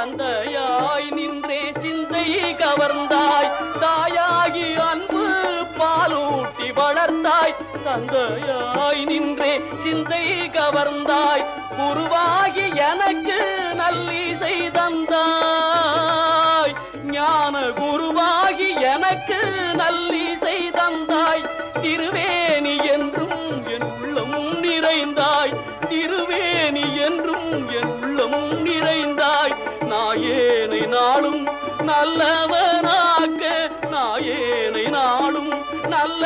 தந்தையாய் நின்றே சிந்தை கவர்ந்தாய், தாயாகி அன்பு பாலூட்டி வளர்ந்தாய். தந்தையாய் நின்றே சிந்தை கவர்ந்தாய், குருவாகி எனக்கு நல்லிசை தந்தாய். ஞான குருவாகி எனக்கு நல்லிசை தந்தாய். திருவேணி என்றும் என் உள்ளம் நிறைந்தாய், திருவேணி என்றும் என் உள்ளம் நிறைந்தாய். நாயேனை நாளும் நல்லவனாக்க, நாயேனை நாளும் நல்ல